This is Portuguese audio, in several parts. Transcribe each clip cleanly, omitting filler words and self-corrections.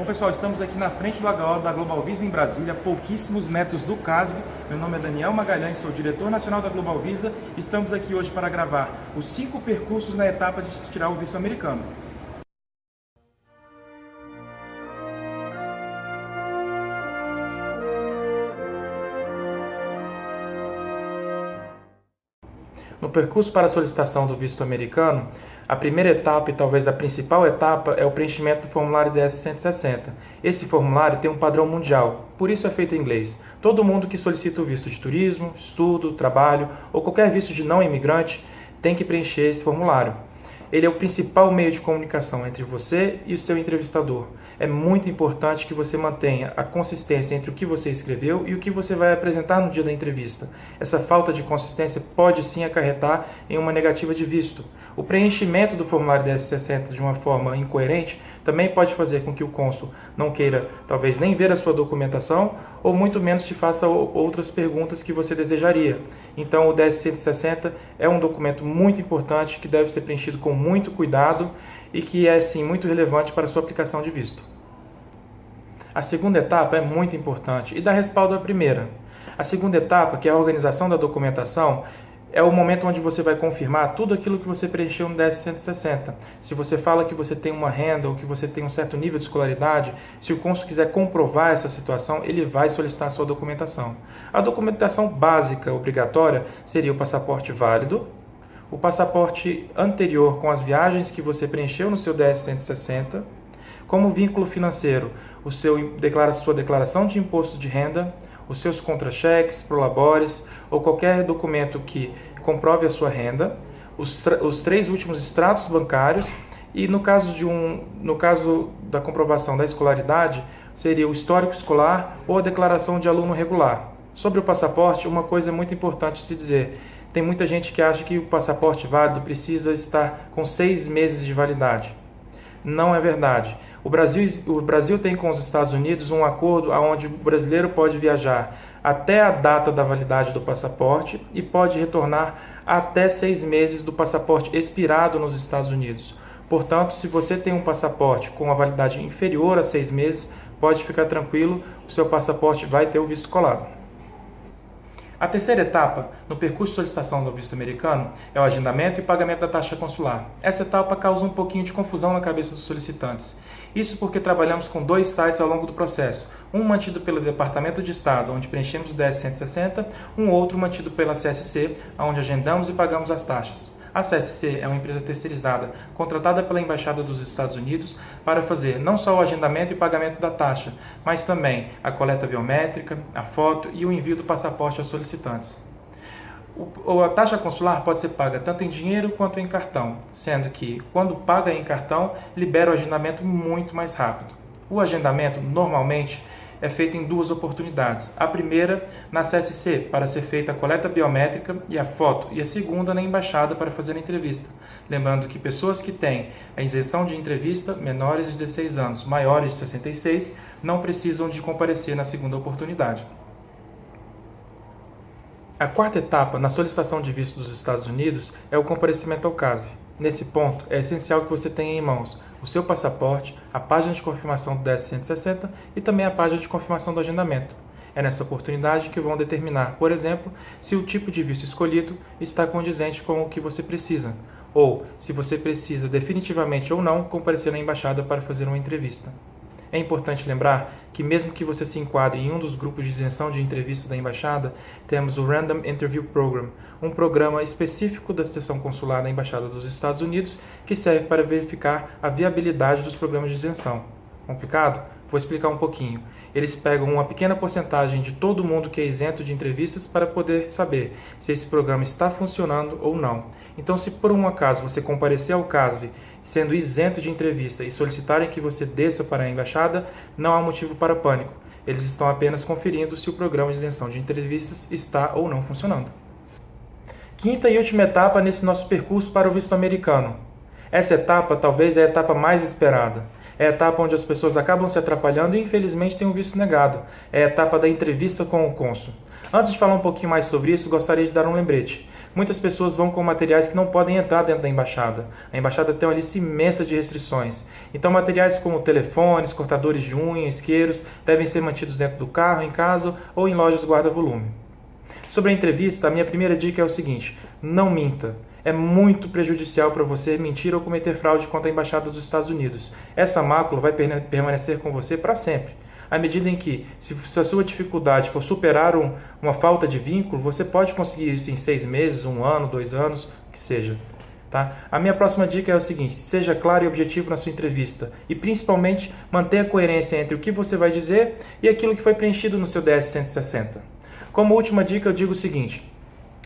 Bom, pessoal, estamos aqui na frente do HO da Global Visa em Brasília, pouquíssimos metros do CASV. Meu nome é Daniel Magalhães, sou diretor nacional da Global Visa. Estamos aqui hoje para gravar os 5 percursos na etapa de tirar o visto americano. No percurso para a solicitação do visto americano, a primeira etapa e talvez a principal etapa é o preenchimento do formulário DS-160. Esse formulário tem um padrão mundial, por isso é feito em inglês. Todo mundo que solicita o visto de turismo, estudo, trabalho ou qualquer visto de não imigrante tem que preencher esse formulário. Ele é o principal meio de comunicação entre você e o seu entrevistador. É muito importante que você mantenha a consistência entre o que você escreveu e o que você vai apresentar no dia da entrevista. Essa falta de consistência pode sim acarretar em uma negativa de visto. O preenchimento do formulário DS-60 de uma forma incoerente também pode fazer com que o cônsul não queira, talvez, nem ver a sua documentação ou muito menos te faça outras perguntas que você desejaria. Então, o DS-160 é um documento muito importante que deve ser preenchido com muito cuidado e que é, sim, muito relevante para a sua aplicação de visto. A segunda etapa é muito importante e dá respaldo à primeira. A segunda etapa, que é a organização da documentação, é o momento onde você vai confirmar tudo aquilo que você preencheu no DS-160. Se você fala que você tem uma renda ou que você tem um certo nível de escolaridade, se o cônsul quiser comprovar essa situação, ele vai solicitar a sua documentação. A documentação básica obrigatória seria o passaporte válido, o passaporte anterior com as viagens que você preencheu no seu DS-160, como vínculo financeiro, sua declaração de imposto de renda, os seus contra-cheques, prolabores ou qualquer documento que comprove a sua renda, os 3 últimos extratos bancários e no caso da comprovação da escolaridade, seria o histórico escolar ou a declaração de aluno regular. Sobre o passaporte, uma coisa muito importante se dizer. Tem muita gente que acha que o passaporte válido precisa estar com 6 meses de validade. Não é verdade. O Brasil tem com os Estados Unidos um acordo onde o brasileiro pode viajar até a data da validade do passaporte e pode retornar até 6 meses do passaporte expirado nos Estados Unidos. Portanto, se você tem um passaporte com a validade inferior a 6 meses, pode ficar tranquilo, o seu passaporte vai ter o visto colado. A terceira etapa, no percurso de solicitação do visto americano, é o agendamento e pagamento da taxa consular. Essa etapa causa um pouquinho de confusão na cabeça dos solicitantes. Isso porque trabalhamos com 2 sites ao longo do processo. Um mantido pelo Departamento de Estado, onde preenchemos o DS-160, um outro mantido pela CSC, onde agendamos e pagamos as taxas. A CSC é uma empresa terceirizada, contratada pela Embaixada dos Estados Unidos para fazer não só o agendamento e pagamento da taxa, mas também a biométrica, a foto e o envio do passaporte aos solicitantes. A taxa consular pode ser paga tanto em dinheiro quanto em cartão, sendo que, quando paga em cartão, libera o agendamento muito mais rápido. O agendamento, normalmente, é feito em 2 oportunidades. A primeira, na CSC, para ser feita a coleta biométrica e a foto, e a segunda, na embaixada, para fazer a entrevista. Lembrando que pessoas que têm a isenção de entrevista, menores de 16 anos, maiores de 66, não precisam de comparecer na segunda oportunidade. A quarta etapa, na solicitação de visto dos Estados Unidos, é o comparecimento ao CASV. Nesse ponto, é essencial que você tenha em mãos o seu passaporte, a página de confirmação do DS-160 e também a página de confirmação do agendamento. É nessa oportunidade que vão determinar, por exemplo, se o tipo de visto escolhido está condizente com o que você precisa, ou se você precisa definitivamente ou não comparecer na embaixada para fazer uma entrevista. É importante lembrar que mesmo que você se enquadre em um dos grupos de isenção de entrevista da embaixada, temos o Random Interview Program, um programa específico da seção consular da Embaixada dos Estados Unidos que serve para verificar a viabilidade dos programas de isenção. Complicado? Vou explicar um pouquinho. Eles pegam uma pequena porcentagem de todo mundo que é isento de entrevistas para poder saber se esse programa está funcionando ou não. Então, se por um acaso você comparecer ao CASV sendo isento de entrevista e solicitarem que você desça para a embaixada, não há motivo para pânico. Eles estão apenas conferindo se o programa de isenção de entrevistas está ou não funcionando. Quinta e última etapa nesse nosso percurso para o visto americano. Essa etapa talvez é a etapa mais esperada. É a etapa onde as pessoas acabam se atrapalhando e infelizmente têm o visto negado. É a etapa da entrevista com o cônsul. Antes de falar um pouquinho mais sobre isso, gostaria de dar um lembrete. Muitas pessoas vão com materiais que não podem entrar dentro da embaixada. A embaixada tem uma lista imensa de restrições. Então, materiais como telefones, cortadores de unha, isqueiros, devem ser mantidos dentro do carro, em casa ou em lojas guarda-volume. Sobre a entrevista, a minha primeira dica é o seguinte: não minta. É muito prejudicial para você mentir ou cometer fraude contra a Embaixada dos Estados Unidos. Essa mácula vai permanecer com você para sempre. À medida em que, se a sua dificuldade for superar uma falta de vínculo, você pode conseguir isso em 6 meses, 1 ano, 2 anos, o que seja. Tá? A minha próxima dica é o seguinte: seja claro e objetivo na sua entrevista e, principalmente, mantenha a coerência entre o que você vai dizer e aquilo que foi preenchido no seu DS-160. Como última dica, eu digo o seguinte: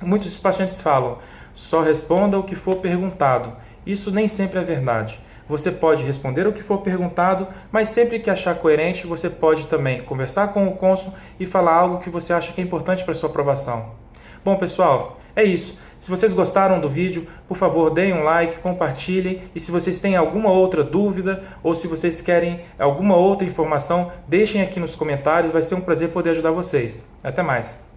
muitos despachantes falam, só responda o que for perguntado. Isso nem sempre é verdade. Você pode responder o que for perguntado, mas sempre que achar coerente, você pode também conversar com o cônsul e falar algo que você acha que é importante para sua aprovação. Bom, pessoal, é isso. Se vocês gostaram do vídeo, por favor, deem um like, compartilhem. E se vocês têm alguma outra dúvida ou se vocês querem alguma outra informação, deixem aqui nos comentários. Vai ser um prazer poder ajudar vocês. Até mais!